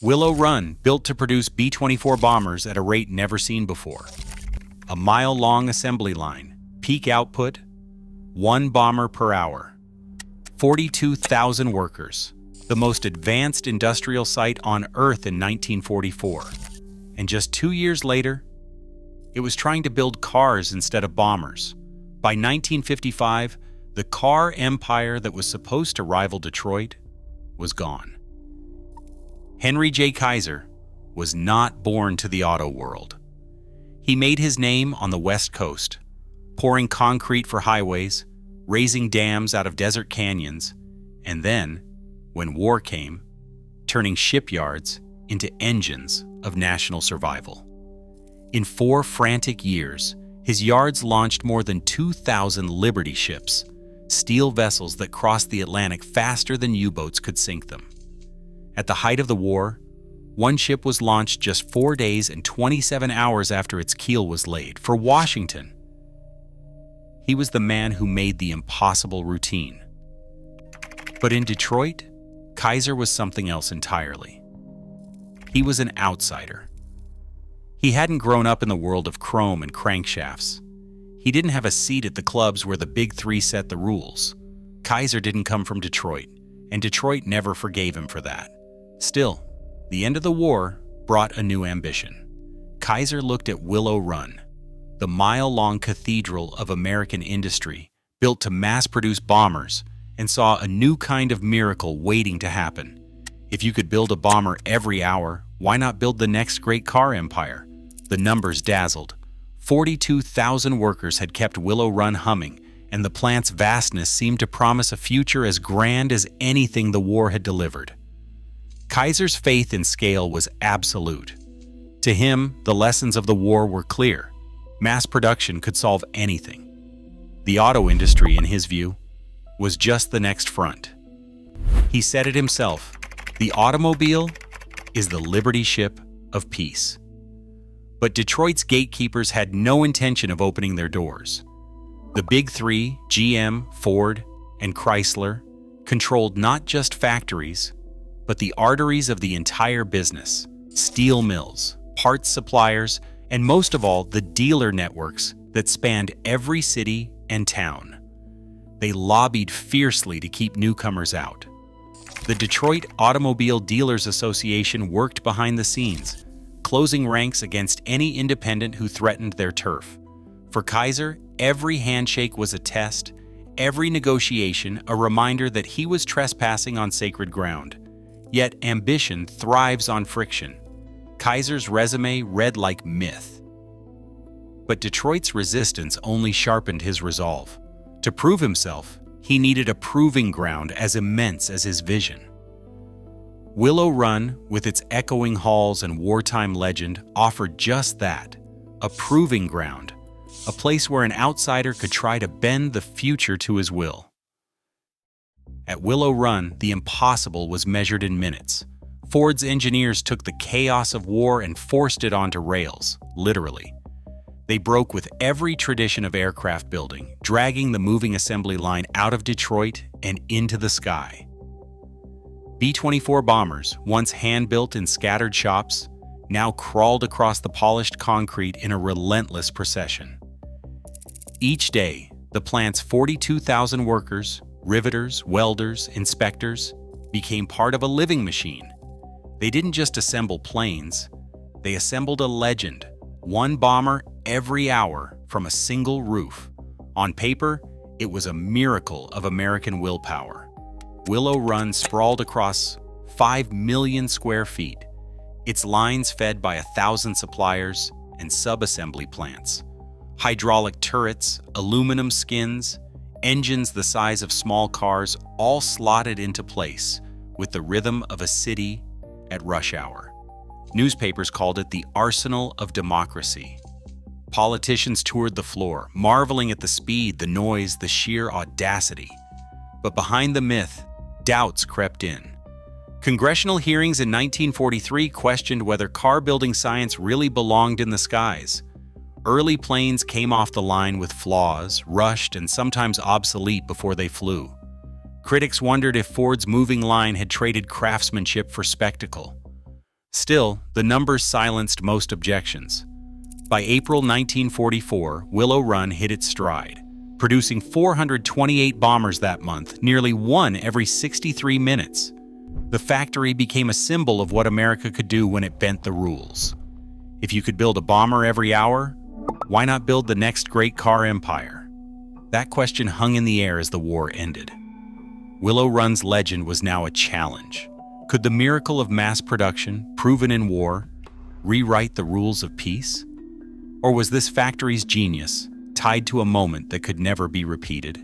Willow Run, built to produce B-24 bombers at a rate never seen before. A mile-long assembly line, peak output, 1 bomber per hour. 42,000 workers, the most advanced industrial site on Earth in 1944. And just 2 years later, it was trying to build cars instead of bombers. By 1955, the car empire that was supposed to rival Detroit was gone. Henry J. Kaiser was not born to the auto world. He made his name on the West Coast, pouring concrete for highways, raising dams out of desert canyons, and then, when war came, turning shipyards into engines of national survival. In 4 frantic years, his yards launched more than 2,000 Liberty ships, steel vessels that crossed the Atlantic faster than U-boats could sink them. At the height of the war, one ship was launched just 4 days and 27 hours after its keel was laid for Washington. He was the man who made the impossible routine. But in Detroit, Kaiser was something else entirely. He was an outsider. He hadn't grown up in the world of chrome and crankshafts. He didn't have a seat at the clubs where the Big Three set the rules. Kaiser didn't come from Detroit, and Detroit never forgave him for that. Still, the end of the war brought a new ambition. Kaiser looked at Willow Run, the mile-long cathedral of American industry, built to mass-produce bombers, and saw a new kind of miracle waiting to happen. If you could build a bomber every hour, why not build the next great car empire? The numbers dazzled. 42,000 workers had kept Willow Run humming, and the plant's vastness seemed to promise a future as grand as anything the war had delivered. Kaiser's faith in scale was absolute. To him, the lessons of the war were clear. Mass production could solve anything. The auto industry, in his view, was just the next front. He said it himself, the automobile is the Liberty ship of peace. But Detroit's gatekeepers had no intention of opening their doors. The Big Three, GM, Ford, and Chrysler, controlled not just factories, but the arteries of the entire business: steel mills, parts suppliers, and most of all, the dealer networks that spanned every city and town. They lobbied fiercely to keep newcomers out. The Detroit Automobile Dealers Association worked behind the scenes, closing ranks against any independent who threatened their turf. For Kaiser, every handshake was a test, every negotiation a reminder that he was trespassing on sacred ground. Yet ambition thrives on friction. Kaiser's resume read like myth. But Detroit's resistance only sharpened his resolve. To prove himself, he needed a proving ground as immense as his vision. Willow Run, with its echoing halls and wartime legend, offered just that, a proving ground, a place where an outsider could try to bend the future to his will. At Willow Run, the impossible was measured in minutes. Ford's engineers took the chaos of war and forced it onto rails, literally. They broke with every tradition of aircraft building, dragging the moving assembly line out of Detroit and into the sky. B-24 bombers, once hand-built in scattered shops, now crawled across the polished concrete in a relentless procession. Each day, the plant's 42,000 workers, riveters, welders, inspectors, became part of a living machine. They didn't just assemble planes, they assembled a legend, 1 bomber every hour from a single roof. On paper, it was a miracle of American willpower. Willow Run sprawled across 5 million square feet, its lines fed by 1,000 suppliers and sub-assembly plants. Hydraulic turrets, aluminum skins, engines the size of small cars, all slotted into place with the rhythm of a city at rush hour. Newspapers called it the arsenal of democracy. Politicians toured the floor, marveling at the speed, the noise, the sheer audacity. But behind the myth, doubts crept in. Congressional hearings in 1943 questioned whether car-building science really belonged in the skies. Early planes came off the line with flaws, rushed, and sometimes obsolete before they flew. Critics wondered if Ford's moving line had traded craftsmanship for spectacle. Still, the numbers silenced most objections. By April 1944, Willow Run hit its stride, producing 428 bombers that month, nearly one every 63 minutes. The factory became a symbol of what America could do when it bent the rules. If you could build a bomber every hour, why not build the next great car empire? That question hung in the air as the war ended. Willow Run's legend was now a challenge. Could the miracle of mass production, proven in war, rewrite the rules of peace? Or was this factory's genius tied to a moment that could never be repeated?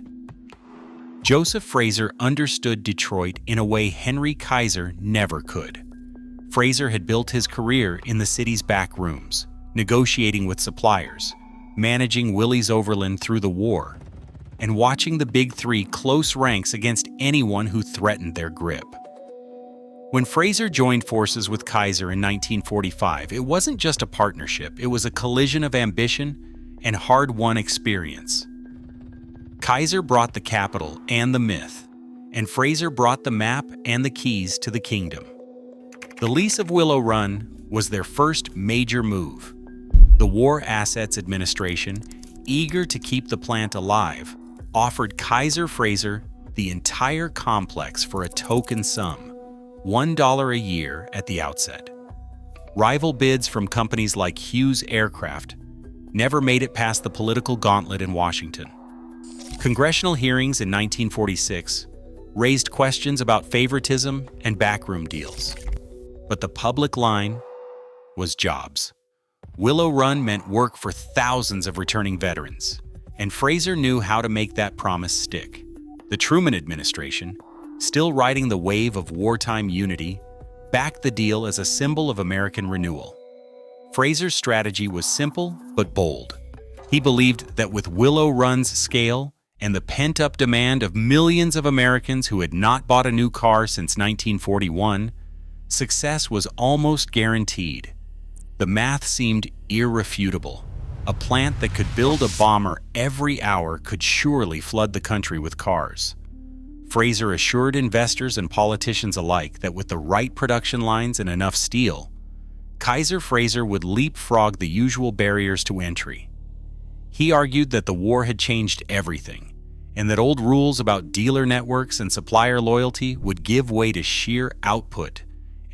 Joseph Frazer understood Detroit in a way Henry Kaiser never could. Frazer had built his career in the city's back rooms, negotiating with suppliers, managing Willys Overland through the war, and watching the Big Three close ranks against anyone who threatened their grip. When Frazer joined forces with Kaiser in 1945, it wasn't just a partnership, it was a collision of ambition and hard-won experience. Kaiser brought the capital and the myth, and Frazer brought the map and the keys to the kingdom. The lease of Willow Run was their first major move. The War Assets Administration, eager to keep the plant alive, offered Kaiser-Frazer the entire complex for a token sum, $1 a year at the outset. Rival bids from companies like Hughes Aircraft never made it past the political gauntlet in Washington. Congressional hearings in 1946 raised questions about favoritism and backroom deals. But the public line was jobs. Willow Run meant work for thousands of returning veterans, and Frazer knew how to make that promise stick. The Truman administration, still riding the wave of wartime unity, backed the deal as a symbol of American renewal. Frazer's strategy was simple but bold. He believed that with Willow Run's scale and the pent-up demand of millions of Americans who had not bought a new car since 1941, success was almost guaranteed. The math seemed irrefutable. A plant that could build a bomber every hour could surely flood the country with cars. Frazer assured investors and politicians alike that with the right production lines and enough steel, Kaiser-Frazer would leapfrog the usual barriers to entry. He argued that the war had changed everything, and that old rules about dealer networks and supplier loyalty would give way to sheer output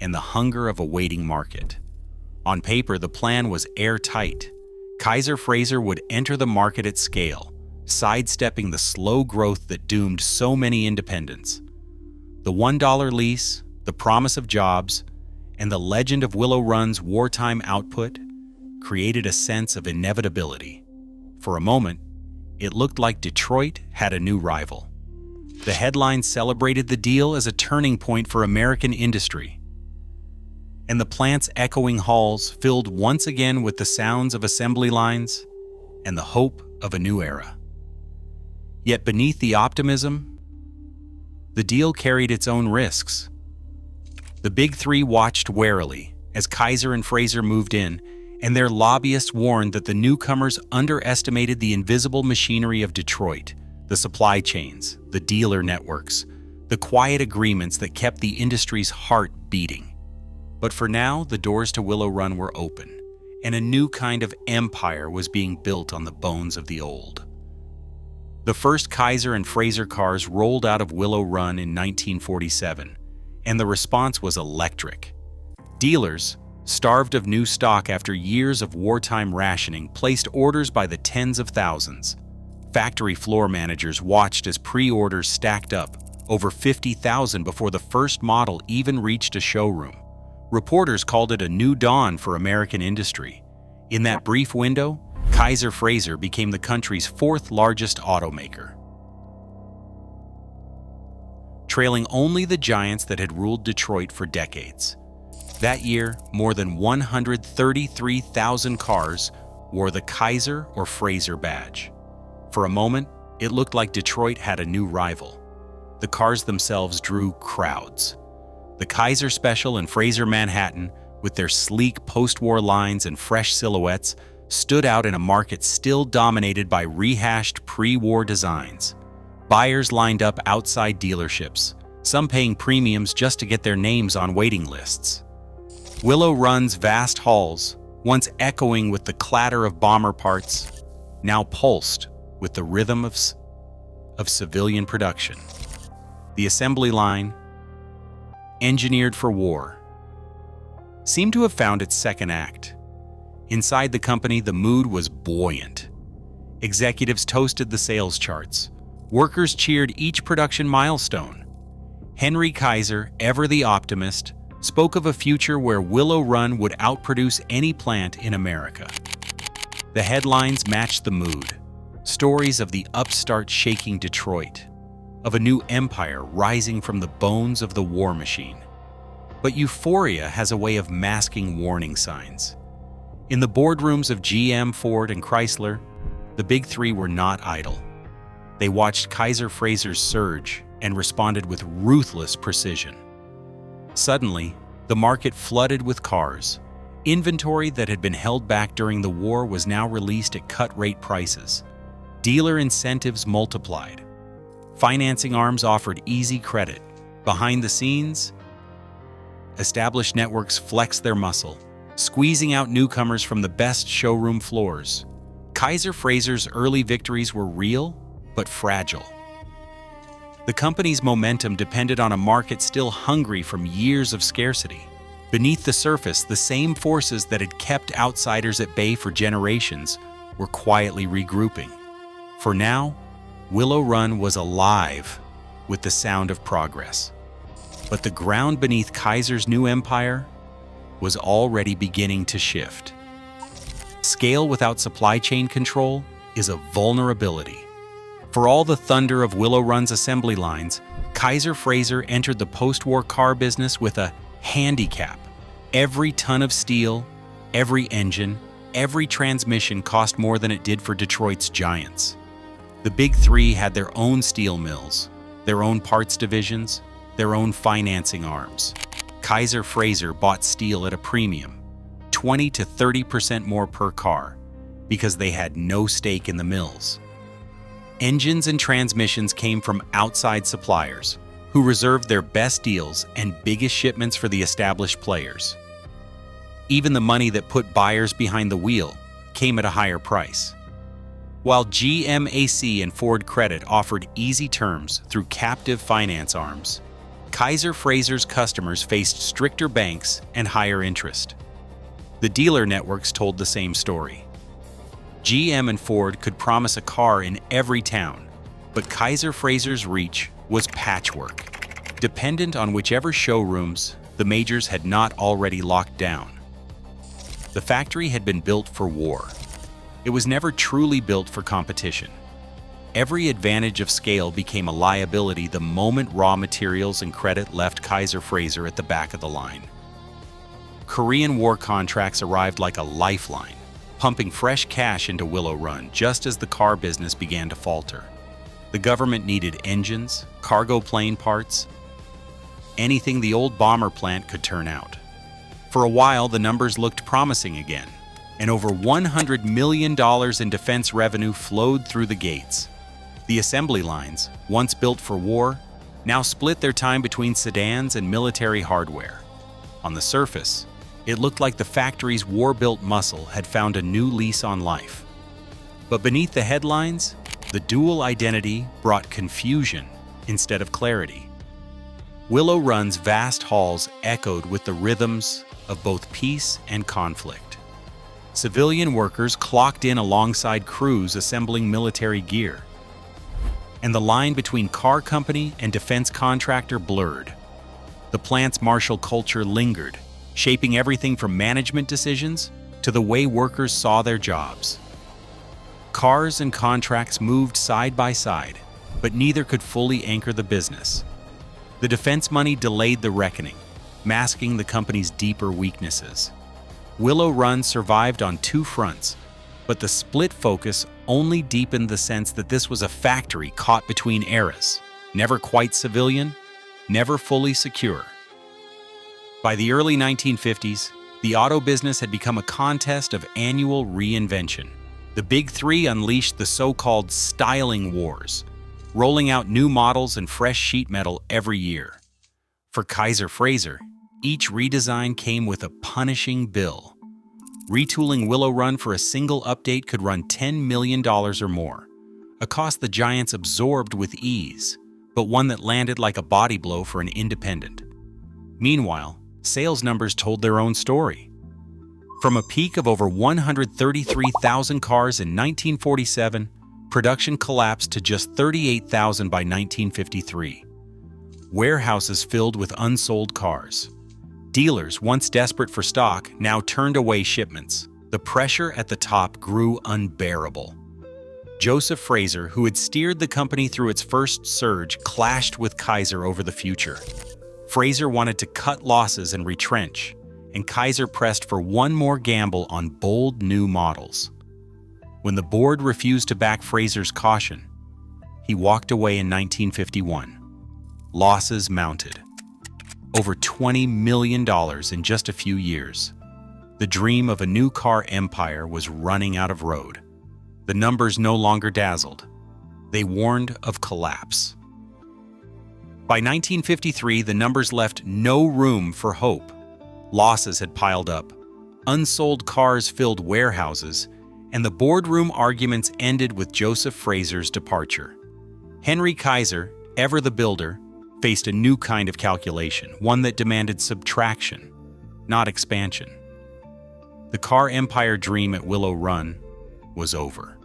and the hunger of a waiting market. On paper, the plan was airtight. Kaiser-Frazer would enter the market at scale, sidestepping the slow growth that doomed so many independents. The $1 lease, the promise of jobs, and the legend of Willow Run's wartime output created a sense of inevitability. For a moment, it looked like Detroit had a new rival. The headlines celebrated the deal as a turning point for American industry, and the plant's echoing halls filled once again with the sounds of assembly lines and the hope of a new era. Yet beneath the optimism, the deal carried its own risks. The Big Three watched warily as Kaiser and Frazer moved in, and their lobbyists warned that the newcomers underestimated the invisible machinery of Detroit, the supply chains, the dealer networks, the quiet agreements that kept the industry's heart beating. But for now, the doors to Willow Run were open, and a new kind of empire was being built on the bones of the old. The first Kaiser and Frazer cars rolled out of Willow Run in 1947, and the response was electric. Dealers, starved of new stock after years of wartime rationing, placed orders by the tens of thousands. Factory floor managers watched as pre-orders stacked up, over 50,000 before the first model even reached a showroom. Reporters called it a new dawn for American industry. In that brief window, Kaiser-Frazer became the country's fourth largest automaker, trailing only the giants that had ruled Detroit for decades. That year, more than 133,000 cars wore the Kaiser or Frazer badge. For a moment, it looked like Detroit had a new rival. The cars themselves drew crowds. The Kaiser Special and Frazer Manhattan, with their sleek post-war lines and fresh silhouettes, stood out in a market still dominated by rehashed pre-war designs. Buyers lined up outside dealerships, some paying premiums just to get their names on waiting lists. Willow Run's vast halls, once echoing with the clatter of bomber parts, now pulsed with the rhythm of civilian production. The assembly line, engineered for war, seemed to have found its second act. Inside the company, the mood was buoyant. Executives toasted the sales charts. Workers cheered each production milestone. Henry Kaiser, ever the optimist, spoke of a future where Willow Run would outproduce any plant in America. The headlines matched the mood. Stories of the upstart shaking Detroit, of a new empire rising from the bones of the war machine. But euphoria has a way of masking warning signs. In the boardrooms of GM, Ford, and Chrysler, the big three were not idle. They watched Kaiser-Frazer's surge and responded with ruthless precision. Suddenly, the market flooded with cars. Inventory that had been held back during the war was now released at cut-rate prices. Dealer incentives multiplied. Financing arms offered easy credit. Behind the scenes, established networks flexed their muscle, squeezing out newcomers from the best showroom floors. Kaiser-Frazer's early victories were real, but fragile. The company's momentum depended on a market still hungry from years of scarcity. Beneath the surface, the same forces that had kept outsiders at bay for generations were quietly regrouping. For now, Willow Run was alive with the sound of progress. But the ground beneath Kaiser's new empire was already beginning to shift. Scale without supply chain control is a vulnerability. For all the thunder of Willow Run's assembly lines, Kaiser-Frazer entered the post-war car business with a handicap. Every ton of steel, every engine, every transmission cost more than it did for Detroit's giants. The big three had their own steel mills, their own parts divisions, their own financing arms. Kaiser-Frazer bought steel at a premium, 20 to 30% more per car, because they had no stake in the mills. Engines and transmissions came from outside suppliers, who reserved their best deals and biggest shipments for the established players. Even the money that put buyers behind the wheel came at a higher price. While GMAC and Ford Credit offered easy terms through captive finance arms, Kaiser-Frazer's customers faced stricter banks and higher interest. The dealer networks told the same story. GM and Ford could promise a car in every town, but Kaiser-Frazer's reach was patchwork, dependent on whichever showrooms the majors had not already locked down. The factory had been built for war. It was never truly built for competition. Every advantage of scale became a liability the moment raw materials and credit left Kaiser-Frazer at the back of the line. Korean War contracts arrived like a lifeline, pumping fresh cash into Willow Run just as the car business began to falter. The government needed engines, cargo plane parts, anything the old bomber plant could turn out. For a while, the numbers looked promising again, and over $100 million in defense revenue flowed through the gates. The assembly lines, once built for war, now split their time between sedans and military hardware. On the surface, it looked like the factory's war-built muscle had found a new lease on life. But beneath the headlines, the dual identity brought confusion instead of clarity. Willow Run's vast halls echoed with the rhythms of both peace and conflict. Civilian workers clocked in alongside crews assembling military gear, and the line between car company and defense contractor blurred. The plant's martial culture lingered, shaping everything from management decisions to the way workers saw their jobs. Cars and contracts moved side by side, but neither could fully anchor the business. The defense money delayed the reckoning, masking the company's deeper weaknesses. Willow Run survived on two fronts, but the split focus only deepened the sense that this was a factory caught between eras, never quite civilian, never fully secure. By the early 1950s, the auto business had become a contest of annual reinvention. The Big Three unleashed the so-called styling wars, rolling out new models and fresh sheet metal every year. For Kaiser-Frazer, Each redesign came with a punishing bill. Retooling Willow Run for a single update could run $10 million or more, a cost the giants absorbed with ease, but one that landed like a body blow for an independent. Meanwhile, sales numbers told their own story. From a peak of over 133,000 cars in 1947, production collapsed to just 38,000 by 1953. Warehouses filled with unsold cars. Dealers, once desperate for stock, now turned away shipments. The pressure at the top grew unbearable. Joseph Frazer, who had steered the company through its first surge, clashed with Kaiser over the future. Frazer wanted to cut losses and retrench, and Kaiser pressed for one more gamble on bold new models. When the board refused to back Frazer's caution, he walked away in 1951. Losses mounted. Over $20 million in just a few years. The dream of a new car empire was running out of road. The numbers no longer dazzled. They warned of collapse. By 1953, the numbers left no room for hope. Losses had piled up. Unsold cars filled warehouses, and the boardroom arguments ended with Joseph Frazer's departure. Henry Kaiser, ever the builder, faced a new kind of calculation, one that demanded subtraction, not expansion. The car empire dream at Willow Run was over.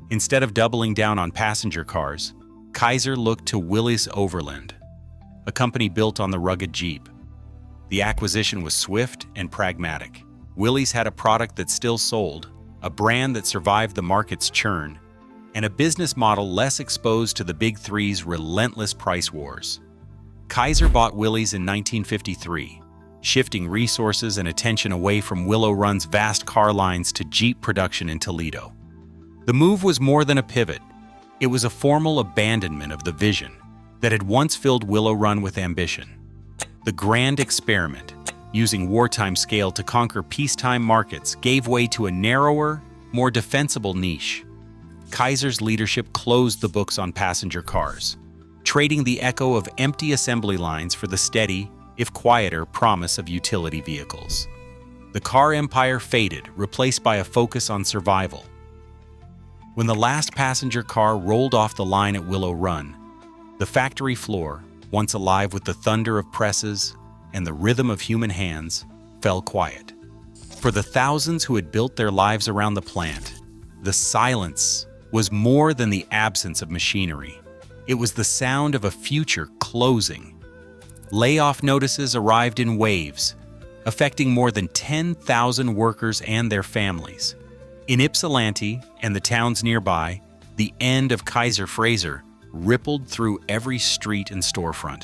Instead of doubling down on passenger cars, Kaiser looked to Willys Overland, a company built on the rugged Jeep. The acquisition was swift and pragmatic. Willys had a product that still sold, a brand that survived the market's churn, and a business model less exposed to the Big Three's relentless price wars. Kaiser bought Willys in 1953, shifting resources and attention away from Willow Run's vast car lines to Jeep production in Toledo. The move was more than a pivot. It was a formal abandonment of the vision that had once filled Willow Run with ambition. The grand experiment, using wartime scale to conquer peacetime markets, gave way to a narrower, more defensible niche. Kaiser's leadership closed the books on passenger cars, trading the echo of empty assembly lines for the steady, if quieter, promise of utility vehicles. The car empire faded, replaced by a focus on survival. When the last passenger car rolled off the line at Willow Run, the factory floor, once alive with the thunder of presses and the rhythm of human hands, fell quiet. For the thousands who had built their lives around the plant, the silence was more than the absence of machinery. It was the sound of a future closing. Layoff notices arrived in waves, affecting more than 10,000 workers and their families. In Ypsilanti and the towns nearby, the end of Kaiser-Frazer rippled through every street and storefront.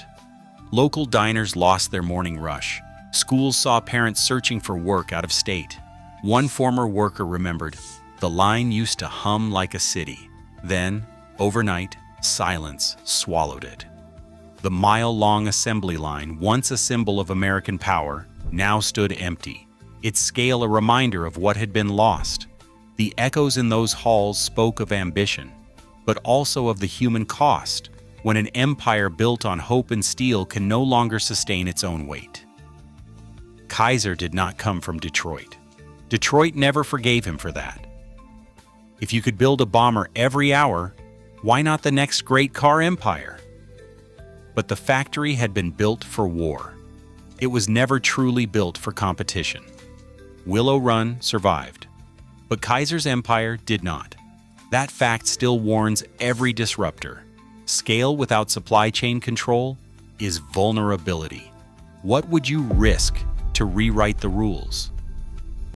Local diners lost their morning rush. Schools saw parents searching for work out of state. One former worker remembered, "The line used to hum like a city. Then, overnight, silence swallowed it." The mile-long assembly line, once a symbol of American power, now stood empty, its scale a reminder of what had been lost. The echoes in those halls spoke of ambition, but also of the human cost, when an empire built on hope and steel can no longer sustain its own weight. Kaiser did not come from Detroit. Detroit never forgave him for that. If you could build a bomber every hour, why not the next great car empire? But the factory had been built for war. It was never truly built for competition. Willow Run survived, but Kaiser's empire did not. That fact still warns every disruptor. Scale without supply chain control is vulnerability. What would you risk to rewrite the rules?